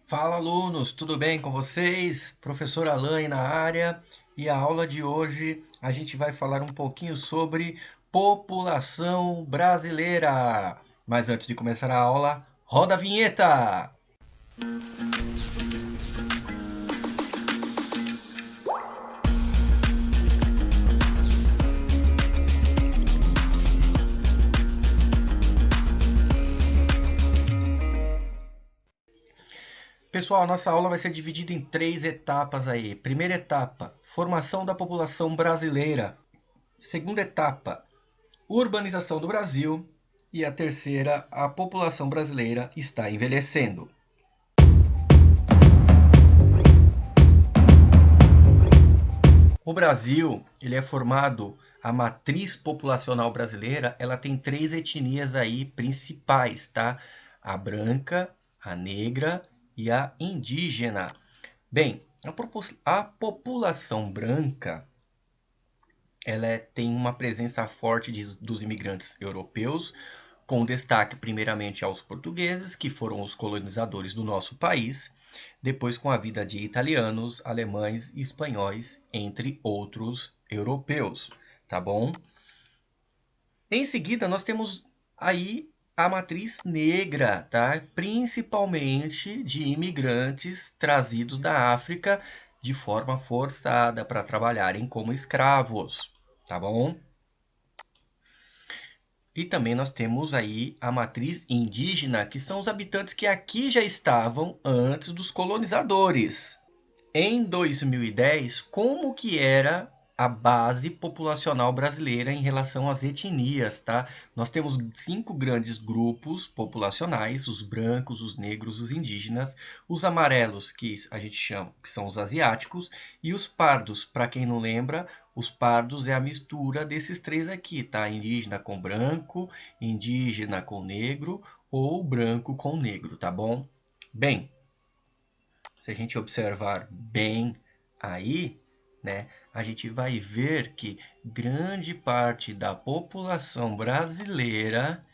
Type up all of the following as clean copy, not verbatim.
Fala, alunos, tudo bem com vocês? Professor Alain na área. E a aula de hoje a gente vai falar um pouquinho sobre população brasileira. Mas antes de começar a aula, roda a vinheta! Pessoal, a nossa aula vai ser dividida em três etapas aí. Primeira etapa, formação da população brasileira. Segunda etapa, urbanização do Brasil. E a terceira, a população brasileira está envelhecendo. O Brasil, ele é formado, a matriz populacional brasileira, ela tem três etnias aí principais, tá? A branca, a negra e a indígena. Bem, a população branca, tem uma presença forte dos imigrantes europeus, com destaque primeiramente aos portugueses, que foram os colonizadores do nosso país, depois com a vida de italianos, alemães e espanhóis, entre outros europeus, tá bom? Em seguida, nós temos aí a matriz negra, tá? Principalmente de imigrantes trazidos da África de forma forçada para trabalharem como escravos, tá bom? E também nós temos aí a matriz indígena, que são os habitantes que aqui já estavam antes dos colonizadores. Em 2010, como que era a base populacional brasileira em relação às etnias, tá? Nós temos 5 grandes grupos populacionais: os brancos, os negros, os indígenas, os amarelos, que a gente chama, que são os asiáticos, e os pardos. Para quem não lembra, os pardos é a mistura desses três aqui, tá? Indígena com branco, indígena com negro ou branco com negro, tá bom? Bem, se a gente observar bem aí, né, a gente vai ver que grande parte da população brasileira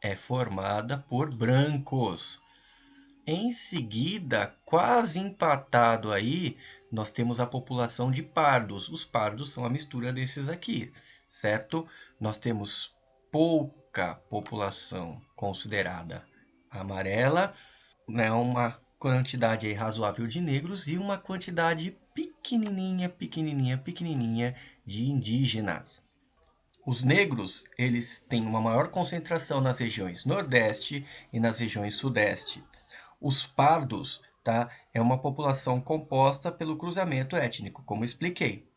é formada por brancos. Em seguida, quase empatado aí, nós temos a população de pardos. Os pardos são a mistura desses aqui, certo? Nós temos pouca população considerada amarela, né, uma quantidade aí razoável de negros e uma quantidade pequenininha, pequenininha, pequenininha de indígenas. Os negros, eles têm uma maior concentração nas regiões Nordeste e nas regiões Sudeste. Os pardos, tá, é uma população composta pelo cruzamento étnico, como expliquei.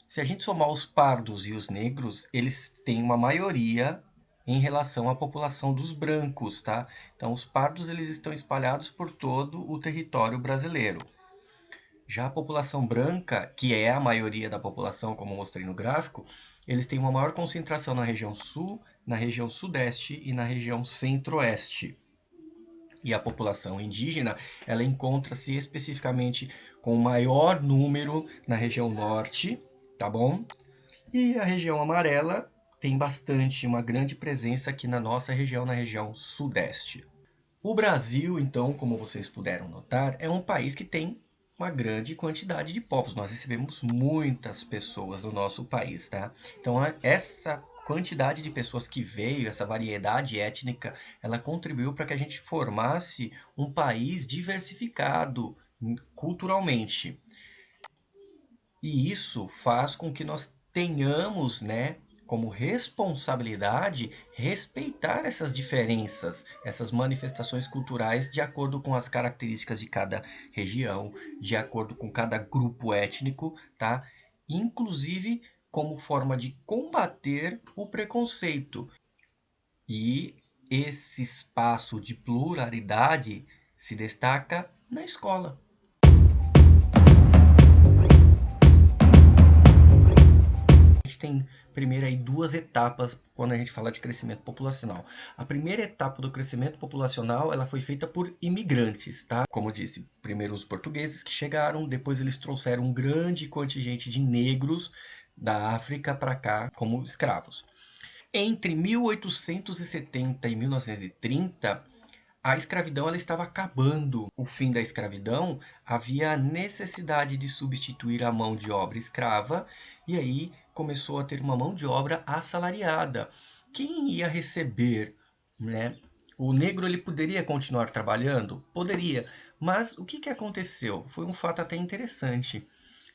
Se a gente somar os pardos e os negros, eles têm uma maioria em relação à população dos brancos, tá? Então, os pardos eles estão espalhados por todo o território brasileiro. Já a população branca, que é a maioria da população, como mostrei no gráfico, eles têm uma maior concentração na região sul, na região sudeste e na região centro-oeste. E a população indígena, ela encontra-se especificamente com maior número na região norte, tá bom? E a região amarela tem bastante, uma grande presença aqui na nossa região, na região sudeste. O Brasil, então, como vocês puderam notar, é um país que tem uma grande quantidade de povos. Nós recebemos muitas pessoas no nosso país, tá? Então, essa quantidade de pessoas que veio, essa variedade étnica, ela contribuiu para que a gente formasse um país diversificado culturalmente. E isso faz com que nós tenhamos, né, como responsabilidade respeitar essas diferenças, essas manifestações culturais de acordo com as características de cada região, de acordo com cada grupo étnico, tá? Inclusive como forma de combater o preconceito. E esse espaço de pluralidade se destaca na escola. A gente tem primeiro aí duas etapas quando a gente fala de crescimento populacional. A primeira etapa do crescimento populacional, ela foi feita por imigrantes, tá? Como eu disse, primeiro os portugueses que chegaram, depois eles trouxeram um grande contingente de negros da África para cá como escravos. Entre 1870 e 1930, a escravidão ela estava acabando. O fim da escravidão, havia a necessidade de substituir a mão de obra escrava, e aí começou a ter uma mão de obra assalariada. Quem ia receber, né? O negro ele poderia continuar trabalhando? Poderia, mas o que que aconteceu? Foi um fato até interessante,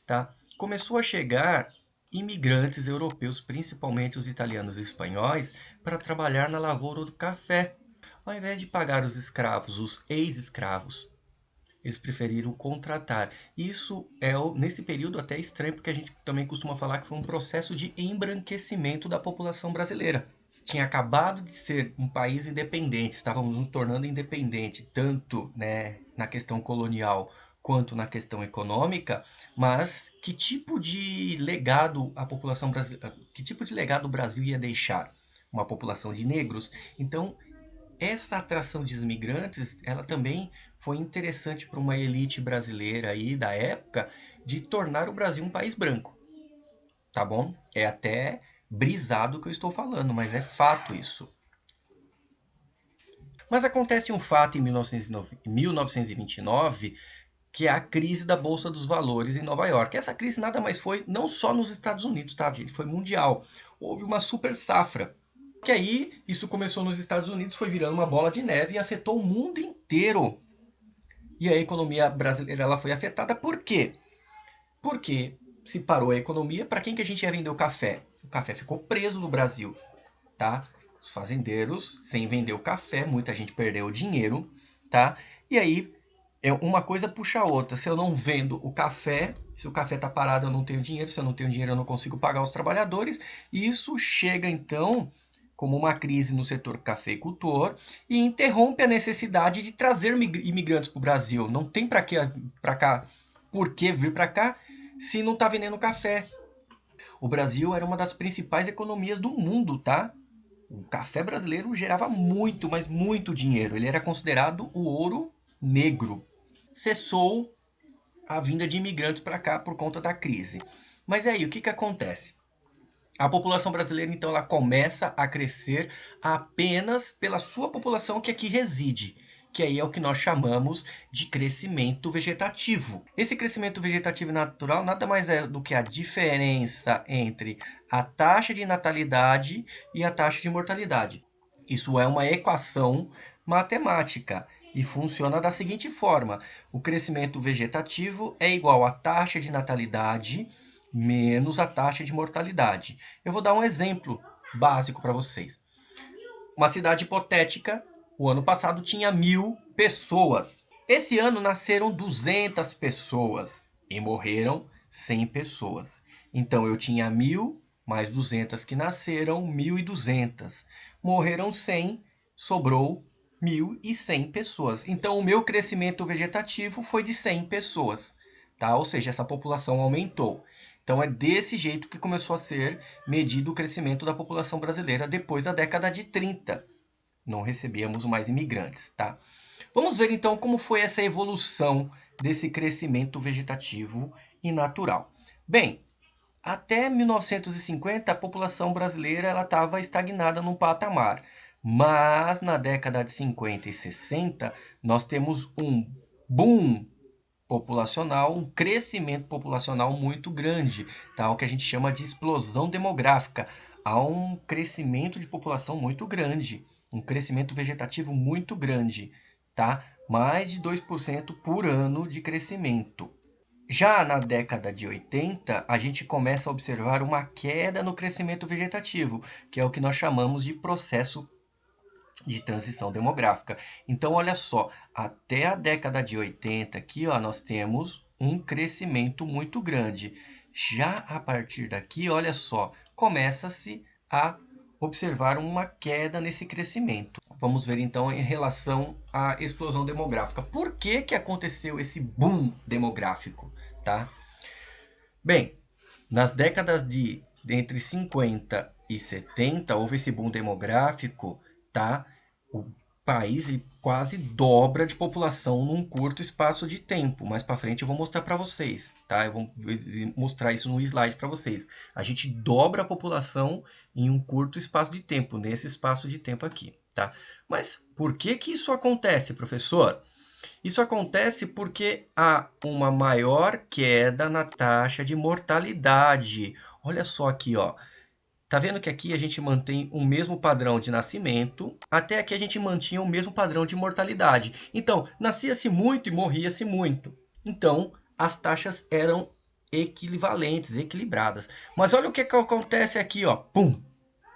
tá? Começou a chegar imigrantes europeus, principalmente os italianos e espanhóis, para trabalhar na lavoura do café. Ao invés de pagar os escravos, os ex-escravos, eles preferiram contratar. Isso é, nesse período, até estranho, porque a gente também costuma falar que foi um processo de embranquecimento da população brasileira. Tinha acabado de ser um país independente, estávamos nos tornando independente, tanto, né, na questão colonial quanto na questão econômica, mas que tipo de legado a população brasileira, que tipo de legado o Brasil ia deixar? Uma população de negros? Então, essa atração de imigrantes, ela também foi interessante para uma elite brasileira aí da época de tornar o Brasil um país branco, tá bom? É até brisado o que eu estou falando, mas é fato isso. Mas acontece um fato em 1929, que é a crise da Bolsa dos Valores em Nova York. Essa crise nada mais foi, não só nos Estados Unidos, tá, gente? Foi mundial. Houve uma super safra. Que aí, isso começou nos Estados Unidos, foi virando uma bola de neve e afetou o mundo inteiro. E a economia brasileira ela foi afetada. Por quê? Porque se parou a economia, para quem que a gente ia vender o café? O café ficou preso no Brasil, tá? Os fazendeiros, sem vender o café, muita gente perdeu o dinheiro, tá? E aí, uma coisa puxa a outra. Se eu não vendo o café, se o café está parado, eu não tenho dinheiro. Se eu não tenho dinheiro, eu não consigo pagar os trabalhadores. E isso chega, então, como uma crise no setor cafeicultor e interrompe a necessidade de trazer imigrantes para o Brasil. Não tem para cá, por que vir para cá se não está vendendo café. O Brasil era uma das principais economias do mundo, tá? O café brasileiro gerava muito, mas muito dinheiro. Ele era considerado o ouro negro. Cessou a vinda de imigrantes para cá por conta da crise. Mas aí, o que que acontece? A população brasileira, então, ela começa a crescer apenas pela sua população que aqui reside, que aí é o que nós chamamos de crescimento vegetativo. Esse crescimento vegetativo natural nada mais é do que a diferença entre a taxa de natalidade e a taxa de mortalidade. Isso é uma equação matemática e funciona da seguinte forma: o crescimento vegetativo é igual à taxa de natalidade menos a taxa de mortalidade. Eu vou dar um exemplo básico para vocês. Uma cidade hipotética, o ano passado tinha 1000 pessoas. Esse ano nasceram 200 pessoas e morreram 100 pessoas. Então eu tinha 1000 mais 200 que nasceram, 1.200. Morreram 100, sobrou 1.100 pessoas. Então o meu crescimento vegetativo foi de 100 pessoas, tá? Ou seja, essa população aumentou. Então é desse jeito que começou a ser medido o crescimento da população brasileira depois da década de 30. Não recebíamos mais imigrantes, tá? Vamos ver então como foi essa evolução desse crescimento vegetativo e natural. Bem, até 1950 a população brasileira estava estagnada num patamar, mas na década de 50 e 60 nós temos um boom populacional, um crescimento populacional muito grande, tá? O que a gente chama de explosão demográfica. Há um crescimento de população muito grande, um crescimento vegetativo muito grande, tá? Mais de 2% por ano de crescimento. Já na década de 80, a gente começa a observar uma queda no crescimento vegetativo, que é o que nós chamamos de processo de transição demográfica. Então, olha só, até a década de 80 aqui, ó, nós temos um crescimento muito grande. Já a partir daqui, olha só, começa-se a observar uma queda nesse crescimento. Vamos ver então em relação à explosão demográfica. Por que que aconteceu esse boom demográfico, tá? Bem, nas décadas de entre 50 e 70 houve esse boom demográfico, tá? O país ele quase dobra de população num curto espaço de tempo. Mais para frente eu vou mostrar para vocês, tá? Eu vou mostrar isso no slide para vocês. A gente dobra a população em um curto espaço de tempo, nesse espaço de tempo aqui, tá? tá? Mas por que que isso acontece, professor? Isso acontece porque há uma maior queda na taxa de mortalidade. Olha só aqui, ó. Tá vendo que aqui a gente mantém o mesmo padrão de nascimento, até aqui a gente mantinha o mesmo padrão de mortalidade. Então, nascia-se muito e morria-se muito. Então, as taxas eram equivalentes, equilibradas. Mas olha o que acontece aqui, ó. Pum!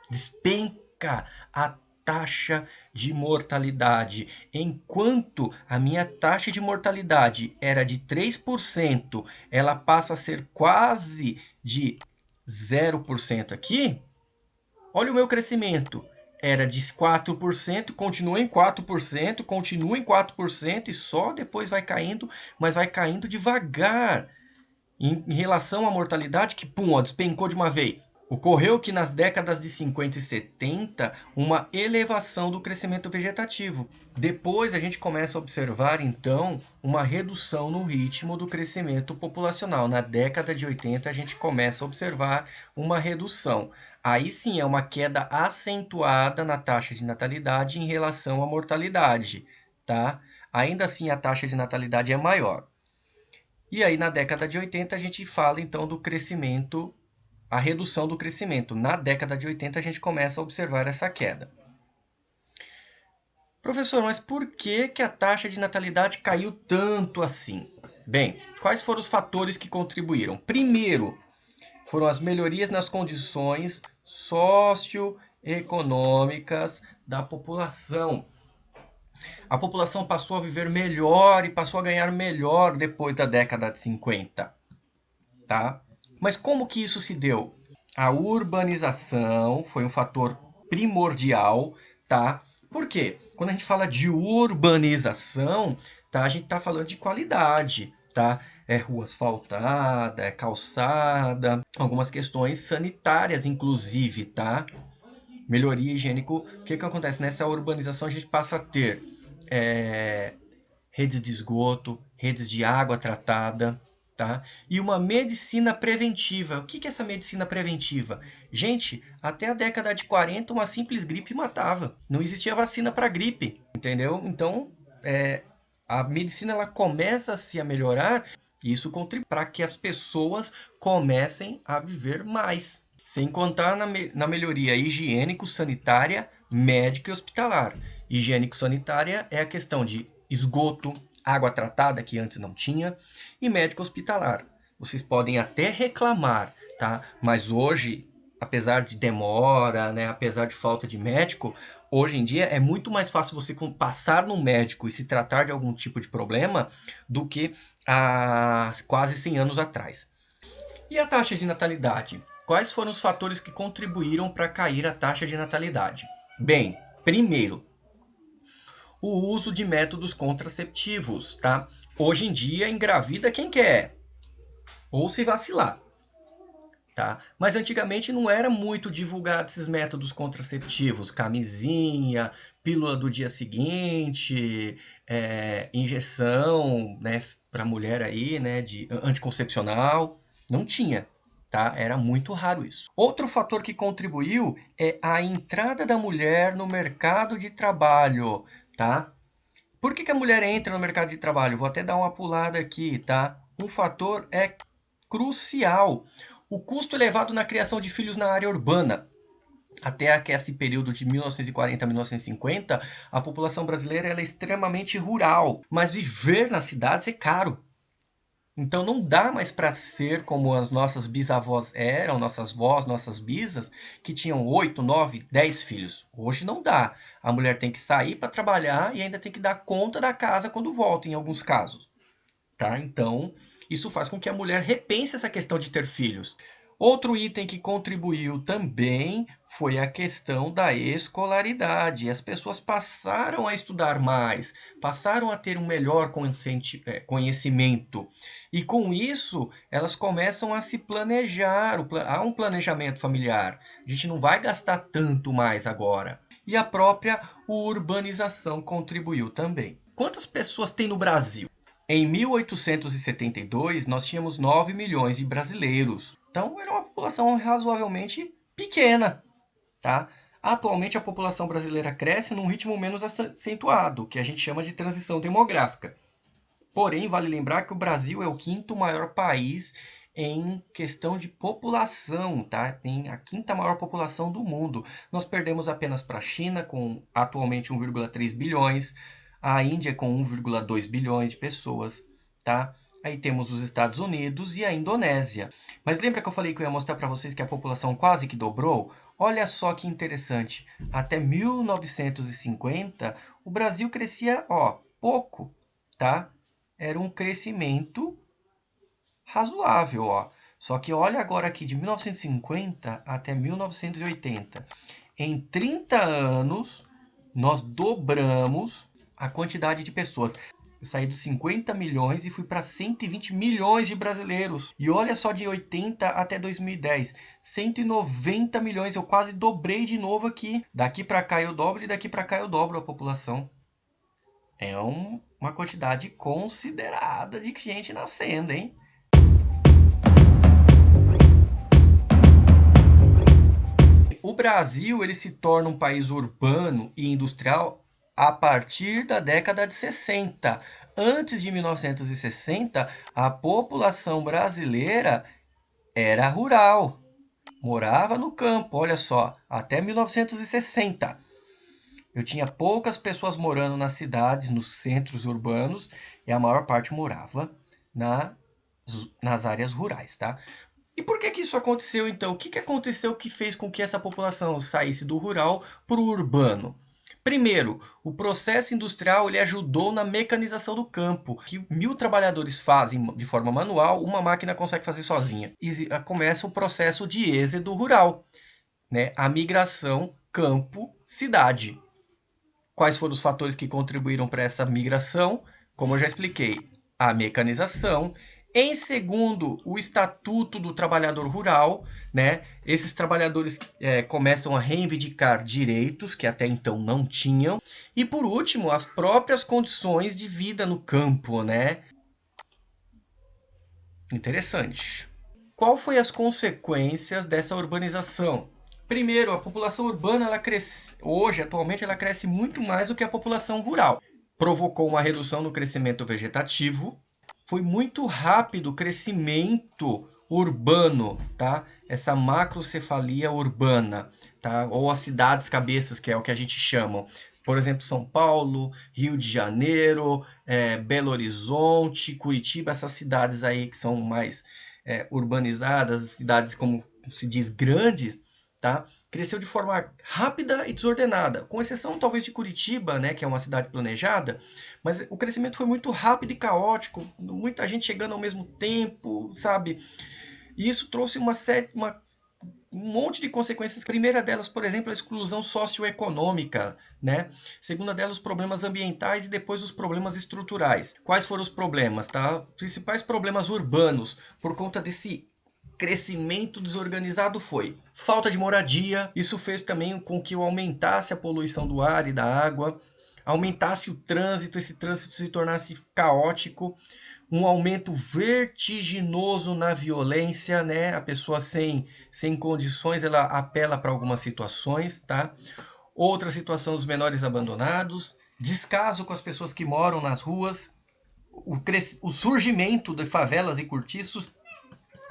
Despenca a taxa de mortalidade. Enquanto a minha taxa de mortalidade era de 3%, ela passa a ser quase de 0% aqui. Olha o meu crescimento. Era de 4%, continua em 4%, continua em 4% e só depois vai caindo, mas vai caindo devagar. Em relação à mortalidade, que pum, ó, despencou de uma vez. Ocorreu que nas décadas de 50 e 70, uma elevação do crescimento vegetativo. Depois a gente começa a observar, então, uma redução no ritmo do crescimento populacional. Na década de 80, a gente começa a observar uma redução. Aí sim é uma queda acentuada na taxa de natalidade em relação à mortalidade, tá? Ainda assim, a taxa de natalidade é maior. E aí, na década de 80, a gente fala, então, do crescimento, a redução do crescimento. Na década de 80, a gente começa a observar essa queda. Professor, mas por que que a taxa de natalidade caiu tanto assim? Bem, quais foram os fatores que contribuíram? Primeiro, foram as melhorias nas condições socioeconômicas da população. A população passou a viver melhor e passou a ganhar melhor depois da década de 50, tá? Mas como que isso se deu? A urbanização foi um fator primordial, tá? Por quê? Quando a gente fala de urbanização, tá? A gente está falando de qualidade, tá? É rua asfaltada, é calçada, algumas questões sanitárias, inclusive, tá? Melhoria higiênico. O que que acontece? Nessa urbanização a gente passa a ter redes de esgoto, redes de água tratada, tá? E uma medicina preventiva. O que que é essa medicina preventiva? Gente, até a década de 40, uma simples gripe matava. Não existia vacina para gripe, entendeu? Então, a medicina ela começa a se melhorar e isso contribui para que as pessoas comecem a viver mais. Sem contar na melhoria higiênico-sanitária, médica e hospitalar. Higiênico-sanitária é a questão de esgoto, água tratada, que antes não tinha, e médico hospitalar. Vocês podem até reclamar, tá? Mas hoje, apesar de demora, né, apesar de falta de médico, hoje em dia é muito mais fácil você passar no médico e se tratar de algum tipo de problema do que há quase 100 anos atrás. E a taxa de natalidade? Quais foram os fatores que contribuíram para cair a taxa de natalidade? Bem, primeiro, o uso de métodos contraceptivos, tá? Hoje em dia, engravida quem quer, ou se vacilar, tá? Mas antigamente não era muito divulgado esses métodos contraceptivos, camisinha, pílula do dia seguinte, injeção, né, para mulher aí, né, de anticoncepcional, não tinha. Tá? Era muito raro isso. Outro fator que contribuiu é a entrada da mulher no mercado de trabalho, tá? Por que que a mulher entra no mercado de trabalho? Vou até dar uma pulada aqui, tá? Um fator é crucial. O custo elevado na criação de filhos na área urbana. Até esse período de 1940 a 1950, a população brasileira é extremamente rural, mas viver nas cidades é caro. Então não dá mais para ser como as nossas bisavós eram, nossas vós, nossas bisas, que tinham 8, 9, 10 filhos. Hoje não dá. A mulher tem que sair para trabalhar e ainda tem que dar conta da casa quando volta, em alguns casos. Tá? Então, isso faz com que a mulher repense essa questão de ter filhos. Outro item que contribuiu também foi a questão da escolaridade. As pessoas passaram a estudar mais, passaram a ter um melhor conhecimento. E com isso, elas começam a se planejar. Há um planejamento familiar. A gente não vai gastar tanto mais agora. E a própria urbanização contribuiu também. Quantas pessoas tem no Brasil? Em 1872, nós tínhamos 9 milhões de brasileiros. Então, era uma população razoavelmente pequena, tá? Atualmente, a população brasileira cresce num ritmo menos acentuado, que a gente chama de transição demográfica. Porém, vale lembrar que o Brasil é o quinto maior país em questão de população, tá? Tem a quinta maior população do mundo. Nós perdemos apenas para a China, com atualmente 1,3 bilhões, a Índia com 1,2 bilhões de pessoas, tá? Aí temos os Estados Unidos e a Indonésia. Mas lembra que eu falei que eu ia mostrar para vocês que a população quase que dobrou? Olha só que interessante. Até 1950, o Brasil crescia, ó, pouco, tá? Era um crescimento razoável, ó. Só que olha agora aqui, de 1950 até 1980. Em 30 anos, nós dobramos a quantidade de pessoas. Eu saí dos 50 milhões e fui para 120 milhões de brasileiros. E olha só, de 80 até 2010, 190 milhões. Eu quase dobrei de novo aqui. Daqui para cá eu dobro e daqui para cá eu dobro a população. É uma quantidade considerada de gente nascendo, hein? O Brasil ele se torna um país urbano e industrial a partir da década de 60. Antes de 1960, a população brasileira era rural, morava no campo, olha só, até 1960. Eu tinha poucas pessoas morando nas cidades, nos centros urbanos, e a maior parte morava nas áreas rurais, tá? E por que isso aconteceu, então? O que aconteceu que fez com que essa população saísse do rural para o urbano? Primeiro, o processo industrial ele ajudou na mecanização do campo. Que 1.000 trabalhadores fazem de forma manual, uma máquina consegue fazer sozinha. E começa o processo de êxodo rural, né? A migração campo-cidade. Quais foram os fatores que contribuíram para essa migração? Como eu já expliquei, a mecanização. Em segundo, o Estatuto do Trabalhador Rural, né? Esses trabalhadores começam a reivindicar direitos que até então não tinham. E por último, as próprias condições de vida no campo, né? Interessante. Qual foi as consequências dessa urbanização? Primeiro, a população urbana ela cresce, hoje, atualmente, ela cresce muito mais do que a população rural. Provocou uma redução no crescimento vegetativo. Foi muito rápido o crescimento urbano, tá? Essa macrocefalia urbana, tá? Ou as cidades cabeças, que é o que a gente chama. Por exemplo, São Paulo, Rio de Janeiro, Belo Horizonte, Curitiba, essas cidades aí que são mais urbanizadas, cidades como se diz grandes, tá? Cresceu de forma rápida e desordenada, com exceção talvez de Curitiba, né, que é uma cidade planejada, mas o crescimento foi muito rápido e caótico, muita gente chegando ao mesmo tempo, sabe? E isso trouxe um monte de consequências. A primeira delas, por exemplo, a exclusão socioeconômica, né? Segunda delas, os problemas ambientais e depois os problemas estruturais. Quais foram os problemas, tá? Principais problemas urbanos por conta desse crescimento desorganizado foi falta de moradia. Isso fez também com que aumentasse a poluição do ar e da água, aumentasse o trânsito, esse trânsito se tornasse caótico, um aumento vertiginoso na violência, né? A pessoa sem condições, ela apela para algumas situações, tá? Outra situação, os menores abandonados, descaso com as pessoas que moram nas ruas, o surgimento de favelas e cortiços.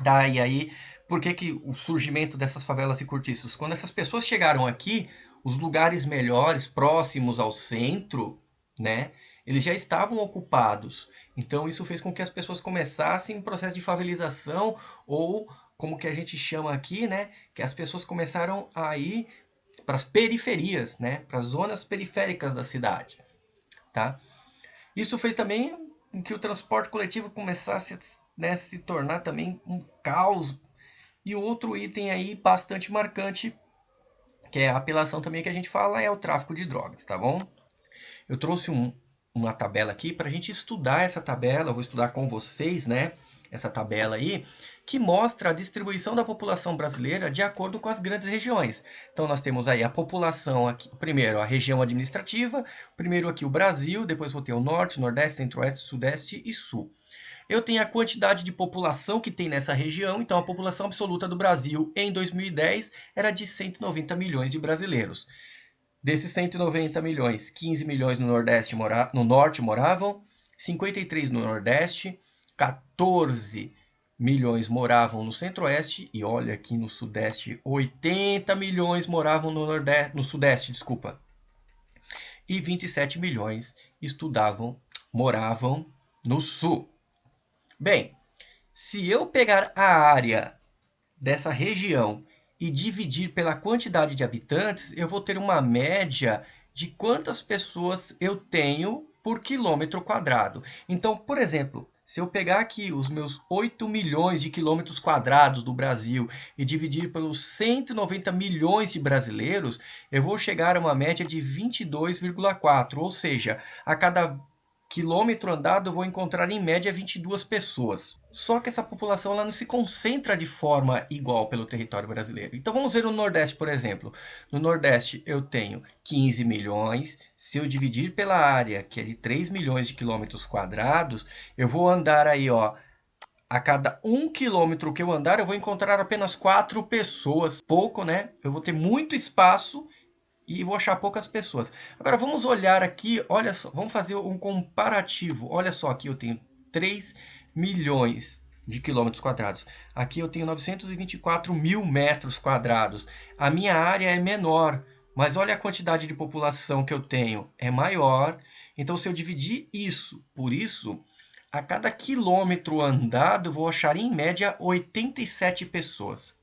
E aí, por que o surgimento dessas favelas e cortiços? Quando essas pessoas chegaram aqui, os lugares melhores, próximos ao centro, né, eles já estavam ocupados. Então, isso fez com que as pessoas começassem um processo de favelização, ou como que a gente chama aqui, né, que as pessoas começaram a ir para as periferias, né, para as zonas periféricas da cidade, tá? Isso fez também com que o transporte coletivo começasse, né, se tornar também um caos. E outro item aí bastante marcante, que é a apelação também que a gente fala, é o tráfico de drogas, tá bom? Eu trouxe uma tabela aqui para a gente estudar essa tabela, eu vou estudar com vocês, né? essa tabela aí, que mostra a distribuição da população brasileira de acordo com as grandes regiões. Então, nós temos aí a população aqui, primeiro a região administrativa, primeiro aqui o Brasil, depois vou ter o Norte, Nordeste, Centro-Oeste, Sudeste e Sul. Eu tenho a quantidade de população que tem nessa região, então a população absoluta do Brasil em 2010 era de 190 milhões de brasileiros. Desses 190 milhões, 15 milhões no Norte moravam, 53 no Nordeste, 14 milhões moravam no Centro-Oeste e olha aqui no Sudeste, 80 milhões moravam no Sudeste, desculpa. E 27 milhões moravam no Sul. Bem, se eu pegar a área dessa região e dividir pela quantidade de habitantes, eu vou ter uma média de quantas pessoas eu tenho por quilômetro quadrado. Então, por exemplo, se eu pegar aqui os meus 8 milhões de quilômetros quadrados do Brasil e dividir pelos 190 milhões de brasileiros, eu vou chegar a uma média de 22,4, ou seja, a cada quilômetro andado eu vou encontrar em média 22 pessoas. Só que essa população ela não se concentra de forma igual pelo território brasileiro. Então vamos ver no Nordeste, por exemplo. No Nordeste eu tenho 15 milhões. Se eu dividir pela área, que é de 3 milhões de quilômetros quadrados, eu vou andar aí, ó, a cada 1 quilômetro que eu andar, eu vou encontrar apenas 4 pessoas. Pouco, né? Eu vou ter muito espaço e vou achar poucas pessoas. Agora vamos olhar aqui, olha só, vamos fazer um comparativo. Olha só, aqui eu tenho 3 milhões de quilômetros quadrados. Aqui eu tenho 924 mil metros quadrados. A minha área é menor, mas olha a quantidade de população que eu tenho, é maior. Então, se eu dividir isso por isso, a cada quilômetro andado, eu vou achar em média 87 pessoas.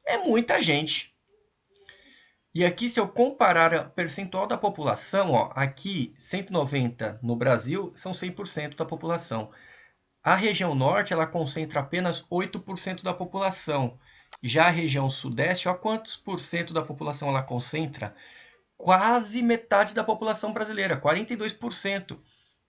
É muita gente. E aqui, se eu comparar o percentual da população, ó, aqui 190 no Brasil são 100% da população. A região norte ela concentra apenas 8% da população. Já a região sudeste, ó, quantos por cento da população ela concentra? Quase metade da população brasileira, 42%.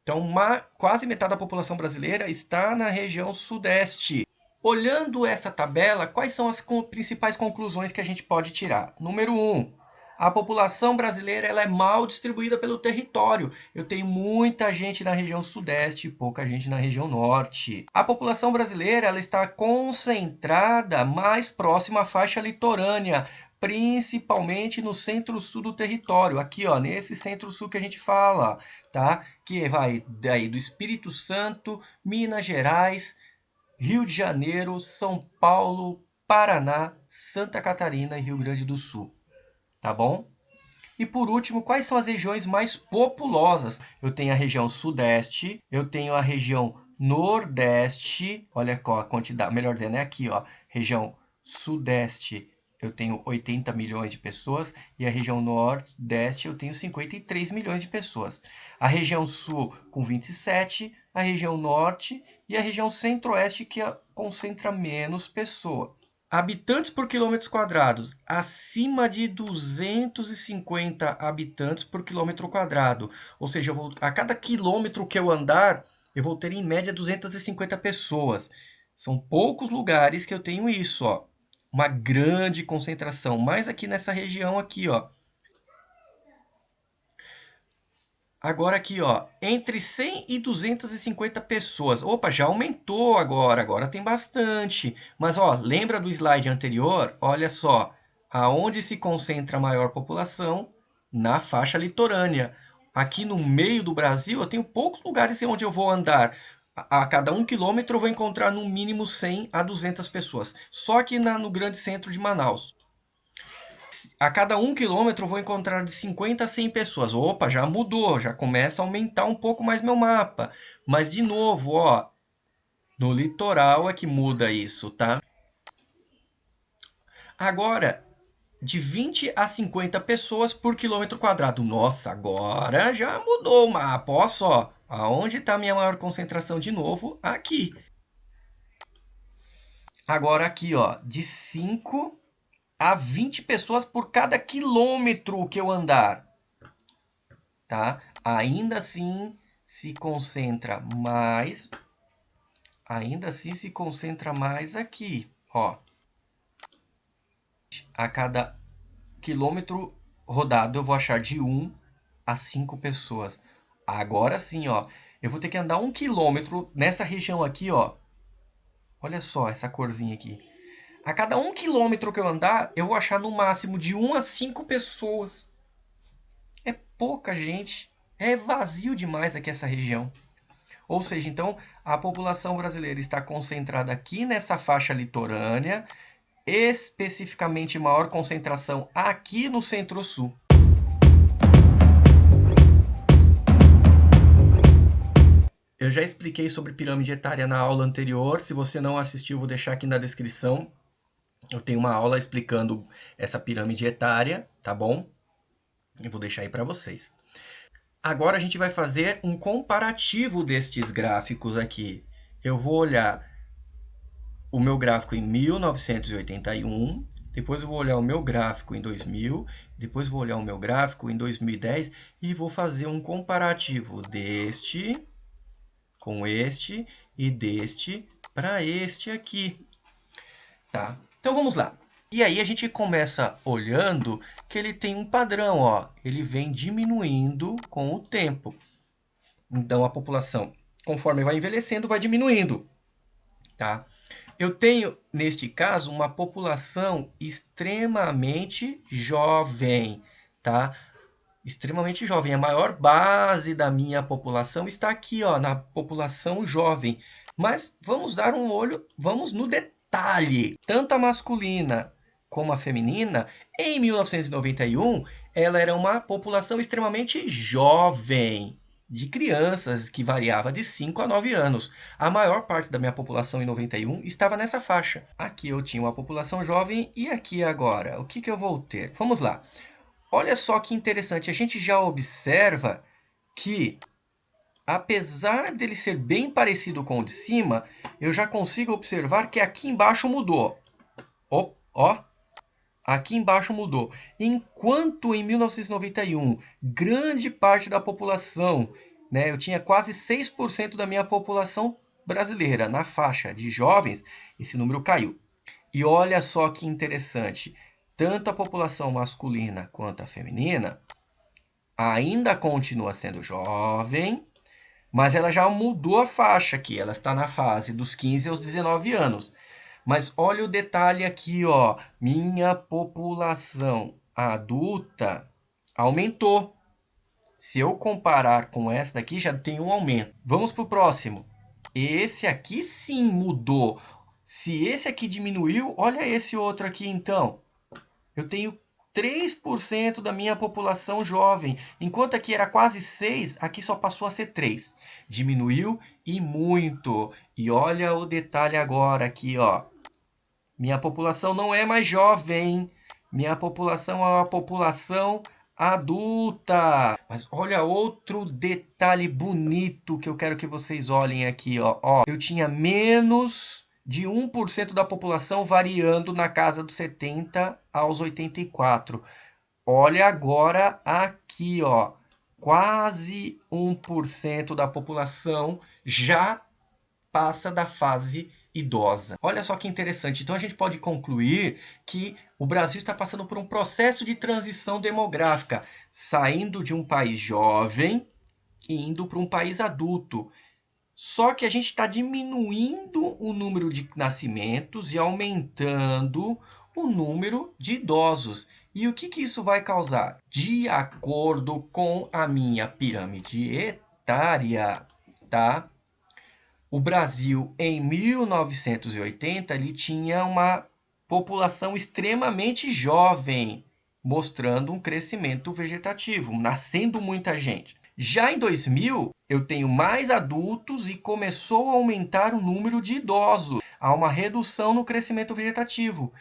Então, quase metade da população brasileira está na região sudeste. Olhando essa tabela, quais são as principais conclusões que a gente pode tirar? Número 1, a população brasileira ela é mal distribuída pelo território. Eu tenho muita gente na região sudeste e pouca gente na região norte. A população brasileira ela está concentrada mais próxima à faixa litorânea, principalmente no centro-sul do território. Aqui, ó, nesse centro-sul que a gente fala, tá? Que vai daí do Espírito Santo, Minas Gerais, Rio de Janeiro, São Paulo, Paraná, Santa Catarina e Rio Grande do Sul. Tá bom? E por último, quais são as regiões mais populosas? Eu tenho a região Sudeste, eu tenho a região Nordeste, olha a quantidade, melhor dizendo, é aqui, ó, região Sudeste, eu tenho 80 milhões de pessoas, e a região Nordeste eu tenho 53 milhões de pessoas. A região Sul com 27, a região Norte e a região Centro-Oeste que concentra menos pessoas. Habitantes por quilômetros quadrados, acima de 250 habitantes por quilômetro quadrado. Ou seja, a cada quilômetro que eu andar, eu vou ter em média 250 pessoas. São poucos lugares que eu tenho isso, ó. Uma grande concentração, mais aqui nessa região aqui, ó. Agora aqui, ó, entre 100 e 250 pessoas. Opa, já aumentou agora tem bastante. Mas, ó, lembra do slide anterior? Olha só, aonde se concentra a maior população? Na faixa litorânea. Aqui no meio do Brasil, eu tenho poucos lugares onde eu vou andar. A cada 1 quilômetro eu vou encontrar no mínimo 100 a 200 pessoas. Só aqui no grande centro de Manaus. A cada 1 quilômetro eu vou encontrar de 50 a 100 pessoas. Opa, já mudou, já começa a aumentar um pouco mais meu mapa. Mas, de novo, ó, no litoral é que muda isso, tá? Agora, de 20 a 50 pessoas por quilômetro quadrado. Nossa, agora já mudou o mapa. Olha só, aonde está a minha maior concentração de novo? Aqui. Agora aqui, ó, de 5 a 20 pessoas por cada quilômetro que eu andar. Tá? Ainda assim, se concentra mais ainda assim se concentra mais aqui, ó. A cada quilômetro rodado eu vou achar de 1 a 5 pessoas. Agora sim, ó, eu vou ter que andar 1 quilômetro nessa região aqui, ó. Olha só essa corzinha aqui. A cada 1 quilômetro que eu andar, eu vou achar no máximo de 1 a 5 pessoas. É pouca gente. É vazio demais aqui essa região. Ou seja, então, a população brasileira está concentrada aqui nessa faixa litorânea, especificamente maior concentração aqui no Centro-Sul. Eu já expliquei sobre pirâmide etária na aula anterior. Se você não assistiu, vou deixar aqui na descrição. Eu tenho uma aula explicando essa pirâmide etária, tá bom? Eu vou deixar aí para vocês. Agora a gente vai fazer um comparativo destes gráficos aqui. Eu vou olhar o meu gráfico em 1981, depois eu vou olhar o meu gráfico em 2000, depois vou olhar o meu gráfico em 2010 e vou fazer um comparativo deste com este e deste para este aqui, tá? Então vamos lá. E aí a gente começa olhando que ele tem um padrão, ó. Ele vem diminuindo com o tempo. Então a população, conforme vai envelhecendo, vai diminuindo, tá? Eu tenho, neste caso, uma população extremamente jovem, tá? Extremamente jovem. A maior base da minha população está aqui, ó, na população jovem. Mas vamos dar um olho, vamos no detalhe. Tanto a masculina como a feminina, em 1991, ela era uma população extremamente jovem, de crianças, que variava de 5 a 9 anos. A maior parte da minha população em 91 estava nessa faixa. Aqui eu tinha uma população jovem e aqui agora, o que que eu vou ter? Vamos lá. Olha só que interessante, a gente já observa que, apesar dele ser bem parecido com o de cima, eu já consigo observar que aqui embaixo mudou. Ó, aqui embaixo mudou. Enquanto em 1991, grande parte da população, né, eu tinha quase 6% da minha população brasileira na faixa de jovens, esse número caiu. E olha só que interessante, tanto a população masculina quanto a feminina ainda continua sendo jovem, mas ela já mudou a faixa aqui, ela está na fase dos 15 aos 19 anos. Mas olha o detalhe aqui, ó. Minha população adulta aumentou. Se eu comparar com essa daqui, já tem um aumento. Vamos para o próximo. Esse aqui sim mudou. Se esse aqui diminuiu, olha esse outro aqui então. Eu tenho 3% da minha população jovem. Enquanto aqui era quase 6, aqui só passou a ser 3. Diminuiu e muito. E olha o detalhe agora aqui, ó. Minha população não é mais jovem. Minha população é uma população adulta. Mas olha outro detalhe bonito que eu quero que vocês olhem aqui, ó. Eu tinha menos de 1% da população variando na casa dos 70 aos 84. Olha agora aqui, ó. Quase 1% da população já passa da fase idosa. Olha só que interessante. Então a gente pode concluir que o Brasil está passando por um processo de transição demográfica, saindo de um país jovem e indo para um país adulto. Só que a gente está diminuindo o número de nascimentos e aumentando o número de idosos. E o que que isso vai causar? De acordo com a minha pirâmide etária, tá? O Brasil, em 1980, ele tinha uma população extremamente jovem, mostrando um crescimento vegetativo, nascendo muita gente. Já em 2000, eu tenho mais adultos e começou a aumentar o número de idosos. Há uma redução no crescimento vegetativo.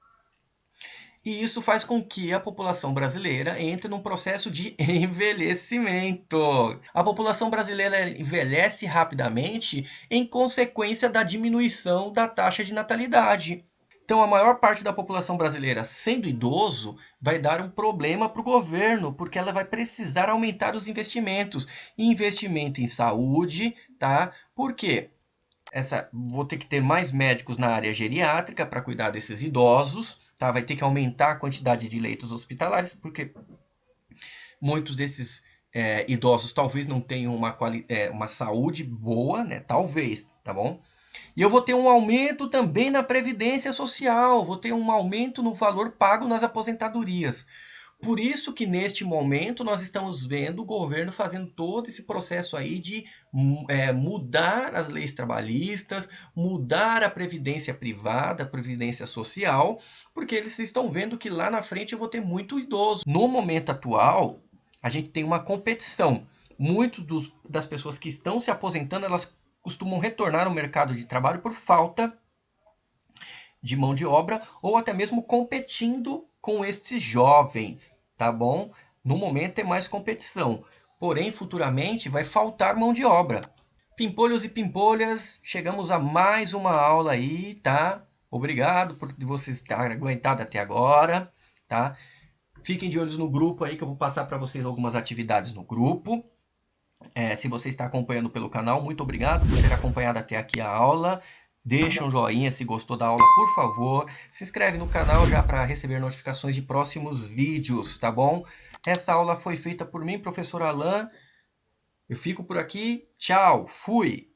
E isso faz com que a população brasileira entre num processo de envelhecimento. A população brasileira envelhece rapidamente em consequência da diminuição da taxa de natalidade. Então, a maior parte da população brasileira, sendo idoso, vai dar um problema para o governo, porque ela vai precisar aumentar os investimentos. Investimento em saúde, tá? Por quê? Vou ter que ter mais médicos na área geriátrica para cuidar desses idosos, tá? Vai ter que aumentar a quantidade de leitos hospitalares, porque muitos desses idosos talvez não tenham uma saúde boa, né? Talvez, tá bom? E eu vou ter um aumento também na Previdência Social, vou ter um aumento no valor pago nas aposentadorias. Por isso que neste momento nós estamos vendo o governo fazendo todo esse processo aí de mudar as leis trabalhistas, mudar a previdência privada, a previdência social, porque eles estão vendo que lá na frente eu vou ter muito idoso. No momento atual, a gente tem uma competição. Muitas das pessoas que estão se aposentando, elas costumam retornar ao mercado de trabalho por falta de mão de obra ou até mesmo competindo com estes jovens, tá bom? No momento é mais competição, porém futuramente vai faltar mão de obra. Pimpolhos e pimpolhas, chegamos a mais uma aula aí, tá? Obrigado por vocês estarem aguentado até agora, tá? Fiquem de olhos no grupo aí que eu vou passar para vocês algumas atividades no grupo. Se você está acompanhando pelo canal, muito obrigado por ter acompanhado até aqui a aula. Deixa um joinha se gostou da aula, por favor. Se inscreve no canal já para receber notificações de próximos vídeos, tá bom? Essa aula foi feita por mim, professor Alan. Eu fico por aqui. Tchau, fui!